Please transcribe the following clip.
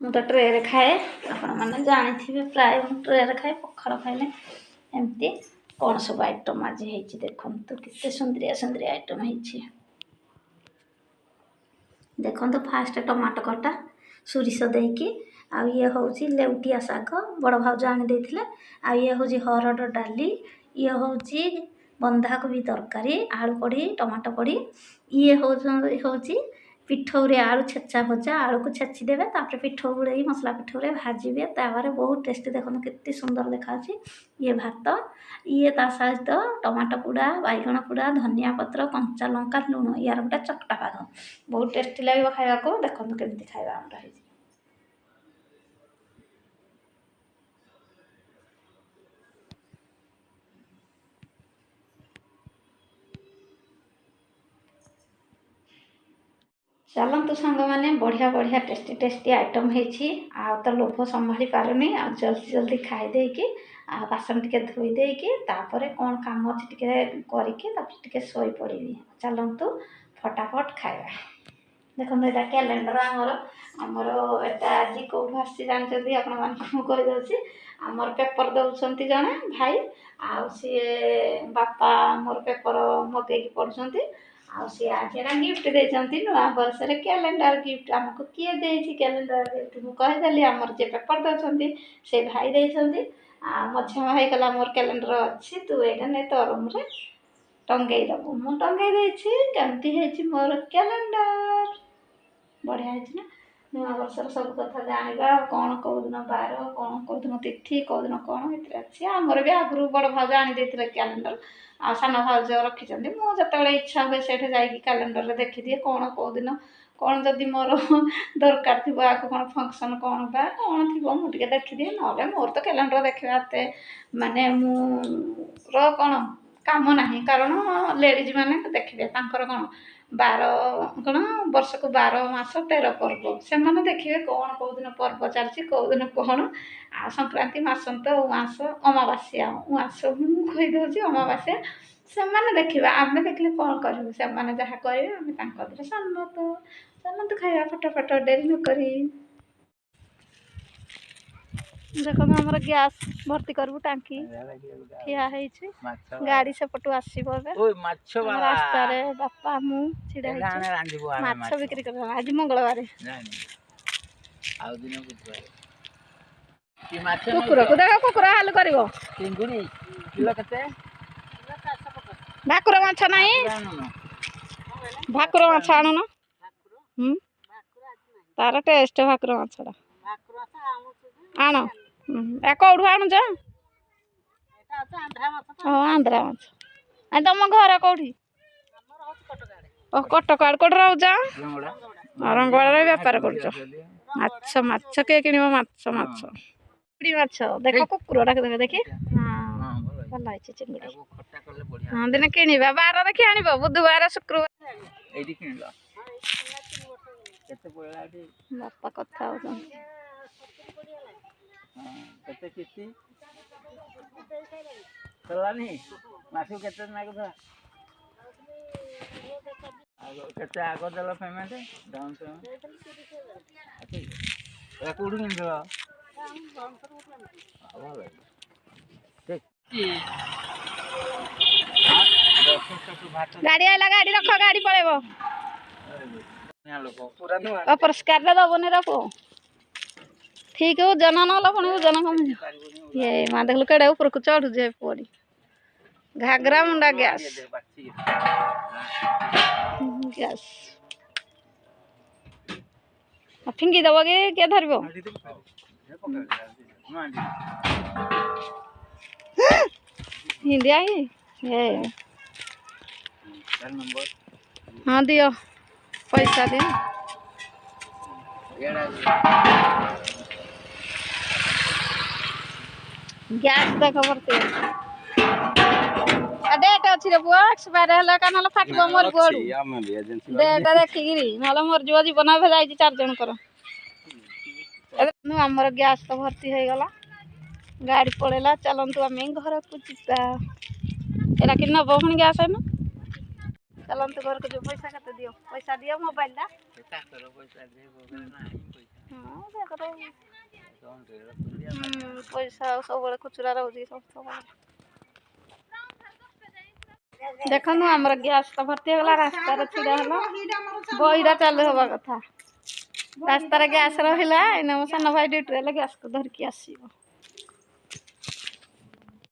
ମୁଁ ତ ଟ୍ରେରେ ଖାଏ, ଆପଣମାନେ ଜାଣିଥିବେ ପ୍ରାୟ ମୁଁ ଟ୍ରେରେ ଖାଏ। ପଖାଳ ଖାଇଲେ ଏମିତି କ'ଣ ସବୁ ଆଇଟମ୍ ଆଜି ହେଇଛି ଦେଖନ୍ତୁ, କେତେ ସୁନ୍ଦରିଆ ସୁନ୍ଦରିଆ ଆଇଟମ୍ ହେଇଛି। ଦେଖନ୍ତୁ ଫାଷ୍ଟ ଟମାଟୋ କଟା ସୋରିଷ ଦେଇକି, ଆଉ ଇଏ ହେଉଛି ଲେଉଟିଆ ଶାଗ, ବଡ଼ ଭାଉଜ ଆଣି ଦେଇଥିଲେ। ଆଉ ଇଏ ହେଉଛି ହରଡ଼ ଡାଲି, ଇଏ ହେଉଛି ବନ୍ଧାକୋବି ତରକାରୀ, ଆଳୁ ପଡ଼ି ଟମାଟୋ ପଡ଼ି। ଇଏ ହେଉଛି ପିଠଉରେ ଆଳୁ ଛେଚା ଭଜା, ଆଳୁକୁ ଛେଚି ଦେବେ, ତାପରେ ପିଠଉ ବୁଡ଼େଇ ମସଲା ପିଠଉରେ ଭାଜିବେ ତାୱାରେ, ବହୁତ ଟେଷ୍ଟି। ଦେଖନ୍ତୁ କେତେ ସୁନ୍ଦର ଦେଖାଯାଉଛି। ଇଏ ଭାତ, ଇଏ ତା ସହିତ ଟମାଟୋ ପୋଡ଼ା, ବାଇଗଣ ପୋଡ଼ା, ଧନିଆ ପତ୍ର, କଞ୍ଚା ଲଙ୍କା, ଲୁଣ, ୟାର ଗୋଟେ ଚକଟା ପାଗ, ବହୁତ ଟେଷ୍ଟି ଲାଗିବ ଖାଇବାକୁ। ଦେଖନ୍ତୁ କେମିତି ଖାଇବା ଆମର ହେଇଛି। ଚାଲନ୍ତୁ ସାଙ୍ଗମାନେ, ବଢ଼ିଆ ବଢ଼ିଆ ଟେଷ୍ଟି ଆଇଟମ୍ ହେଇଛି। ଆଉ ତ ଲୋଭ ସମ୍ଭାଳି ପାରୁନି, ଆଉ ଜଲ୍ଦି ଜଲ୍ଦି ଖାଇ ଦେଇକି ଆଉ ବାସନ ଟିକେ ଧୋଇ ଦେଇକି ତାପରେ କ'ଣ କାମ ଅଛି ଟିକେ କରିକି ତାପରେ ଟିକେ ଶୋଇପଡ଼ିବି। ଚାଲନ୍ତୁ ଫଟାଫଟ ଖାଇବା। ଦେଖନ୍ତୁ ଏଇଟା କ୍ୟାଲେଣ୍ଡର ଆମର ଏଇଟା ଆଜି କେଉଁଠୁ ଆସିଛି ଜାଣିଛନ୍ତି? ଆପଣମାନଙ୍କୁ ମୁଁ କହିଦେଉଛି। ଆମର ପେପର ଦେଉଛନ୍ତି ଜଣେ ଭାଇ, ଆଉ ସିଏ ବାପା ମୋର ପେପର ମଗେଇକି ପଢ଼ୁଛନ୍ତି। ଆଉ ସିଏ ଆଜି ଏଇଟା ଗିଫ୍ଟ ଦେଇଛନ୍ତି, ନୂଆ ବର୍ଷରେ କ୍ୟାଲେଣ୍ଡର ଗିଫ୍ଟ। ଆମକୁ କିଏ ଦେଇଛି କ୍ୟାଲେଣ୍ଡର ଗିଫ୍ଟ? ମୁଁ କହିଦେଲି ଆମର ଯିଏ ପେପର ଦେଉଛନ୍ତି ସେ ଭାଇ ଦେଇଛନ୍ତି। ଆଉ ମଝିଆ ଭାଇ କହିଲା ମୋର କ୍ୟାଲେଣ୍ଡର ଅଛି, ତୁ ଏଇଟା ନେ ତୋ ରୁମ୍ରେ ଟଙ୍ଗେଇ ଦେବୁ। ମୁଁ ଟଙ୍ଗେଇ ଦେଇଛି। କେମିତି ହେଇଛି ମୋର କ୍ୟାଲେଣ୍ଡର? ବଢ଼ିଆ ହେଇଛି ନା? ନୂଆ ବର୍ଷର ସବୁ କଥା ଜାଣିବା, କ'ଣ କେଉଁଦିନ ବାର, କ'ଣ କେଉଁଦିନ ତିଥି, କେଉଁଦିନ କ'ଣ ଏଥିରେ ଅଛି। ଆମର ବି ଆଗରୁ ବଡ଼ ଭାଉଜ ଆଣି ଦେଇଥିଲେ କ୍ୟାଲେଣ୍ଡର, ଆଉ ସାନ ଭାଉଜ ରଖିଛନ୍ତି। ମୁଁ ଯେତେବେଳେ ଇଚ୍ଛା ହୁଏ ସେଇଠି ଯାଇକି କ୍ୟାଲେଣ୍ଡରରେ ଦେଖିଦିଏ କ'ଣ କେଉଁଦିନ କ'ଣ ଯଦି ମୋର ଦରକାର ଥିବ, ଆକୁ କ'ଣ ଫଙ୍କସନ୍ କ'ଣ ବା କ'ଣ ଥିବ ମୁଁ ଟିକେ ଦେଖିଦିଏ। ନହେଲେ ମୋର ତ କ୍ୟାଲେଣ୍ଡର ଦେଖିବା ଏତେ ମାନେ ମୋର କ'ଣ କାମ ନାହିଁ, କାରଣ ଲେଡ଼ିଜ୍ ମାନେ ଦେଖିବେ ତାଙ୍କର କ'ଣ ବାର, କ'ଣ ବର୍ଷକୁ 12 ମାସ 13 ପର୍ବ, ସେମାନେ ଦେଖିବେ କ'ଣ କେଉଁଦିନ ପର୍ବ ଚାଲିଛି, କେଉଁଦିନ କ'ଣ। ଆଉ ସଂକ୍ରାନ୍ତି ମାସନ୍ତ ଉଆଁସ ଅମାବାସ୍ୟା, ଉଆଁସ ମୁଁ କହିଦେଉଛି ଅମାବାସ୍ୟା, ସେମାନେ ଦେଖିବେ। ଆମେ ଦେଖିଲେ କ'ଣ କରିବୁ? ସେମାନେ ଯାହା କହିବେ ଆମେ ତାଙ୍କ ଦେହରେ ସମ୍ମତ। ଚାଲନ୍ତୁ ଖାଇବା ଫଟାଫଟ, ଡେରି ନ କରି। ଦେଖନ୍ତୁ ଆମର ଗ୍ୟାସ୍ ଭର୍ତ୍ତି କରିବୁ, ଟାଙ୍କି ଠିଆ ହେଇଛି, ଗାଡ଼ି ସେପଟୁ ଆସିବ ଏବେ। ରାସ୍ତାରେ ବାପା ମୁଁ ଛିଡ଼ା ହେଇଛୁ, ମାଛ ବିକ୍ରି କରିବା। ଆଜି ମଙ୍ଗଳବାର, କୁକୁରକୁ ଦେଖ, କୁକୁର ହାଲ କରିବ। ଭାକୁର ମାଛ ନାହିଁ, ଭାକୁର ମାଛ ଆଣୁନ। ତାର ଟେଷ୍ଟ ଭାକୁର ମାଛଟା ଆଣ। କେଉଁଠୁ ଆଣୁଛ? ହଁ ଆନ୍ଧ୍ରା ମାଛ। ତମ ଘର କେଉଁଠି? କଟକ ଆଡ଼େ। କେଉଁଠି ରହୁଛ? ରଙ୍ଗଳାରେ ବେପାର କରୁଛ। ମାଛ କିଏ କିଣିବ? ମାଛ ମାଛ ଦେଖ, କୁକୁରଟାକୁ ଦେଖ, ଦେଖି। ହଁ ଭଲ ହେଇଛି ଚିଙ୍ଗୁଡ଼ି। ହଁ ଦିନେ କିଣିବା, ବାର ଦେଖି ଆଣିବ, ବୁଧବାର ଶୁକ୍ରବାର। ବାପା କଥା ହଉଛନ୍ତି। କେତେ ଆଗ ଦେଲ ପେମେଣ୍ଟ? ଡାଉନ୍ ପେମେଣ୍ଟ କୋଉଠୁ କିଣିଥିଲ? ଗାଡ଼ି ଆଇଲା, ଗାଡ଼ି ରଖ, ଗାଡ଼ି ପଳେଇବ। ଅପରିଷ୍କାରରେ ଦବନି, ରଖ ଠିକ ଓଜନ, ନହେଲେ ପୁଣି ଓଜନ କମିଯିବ। ଇଏ ମା ଦେଖିଲୁ କେଡ଼େ ଉପରକୁ ଚଢୁଛି ପଡ଼ି। ଘାଗରା ମୁଣ୍ଡା ଗ୍ୟାସ୍ ଗ୍ୟାସ୍ ଫିଙ୍ଗି ଦବ କି କିଏ ଧରିବ? ହିନ୍ଦୀ ଆଇ ହଁ ଦିଅ, ପଇସା ଦିଅ। ଗ୍ୟାସ୍ ଦେଖ ଭର୍ତ୍ତି ଡେଟ୍ ଅଛି ରେ ପୁଅ, ଏକ୍ସପାୟାର ହେଲେ କା ନହେଲେ ଫାଟିବ, ମରିବ ଆଡୁ। ଡେଟ୍ ଦେଖିକିରି ନହେଲେ ମରିଯିବ, ଜୀବନ ଏବେ ଯାଇଛି 4 ଜଣଙ୍କର। ଆମର ଗ୍ୟାସ୍ ତ ଭର୍ତ୍ତି ହେଇଗଲା, ଗାଡ଼ି ପଳେଇଲା। ଚାଲନ୍ତୁ ଆମେ ଘରକୁ ଯିବା। ଏଇଟା କି ନେବ ପୁଣି ଗ୍ୟାସ୍ ଏଇନା? ଚାଲନ୍ତୁ ଘରକୁ ଯିବ। ପଇସା କେତେ ଦିଅ? ପଇସା ଦିଅ, ମୋବାଇଲଟା ହଁ ତାଙ୍କର କ'ଣ ପଇସା ଆଉ ସବୁବେଳେ ଖୁଚୁରା ରହୁଛି ସବୁବେଳେ। ଦେଖନ୍ତୁ ଆମର ଗ୍ୟାସ୍ ତ ଭର୍ତ୍ତି ହେଇଗଲା, ରାସ୍ତାରେ ଛିଡ଼ା ହେଲା, ବହିଟା ଚାଲୁ ହେବା କଥା। ରାସ୍ତାରେ ଗ୍ୟାସ୍ ରହିଲା, ଏଇନା ମୋ ସାନ ଭାଇ ଡ୍ୟୁଟିରେ ହେଲେ ଗ୍ୟାସ୍କୁ ଧରିକି ଆସିବ।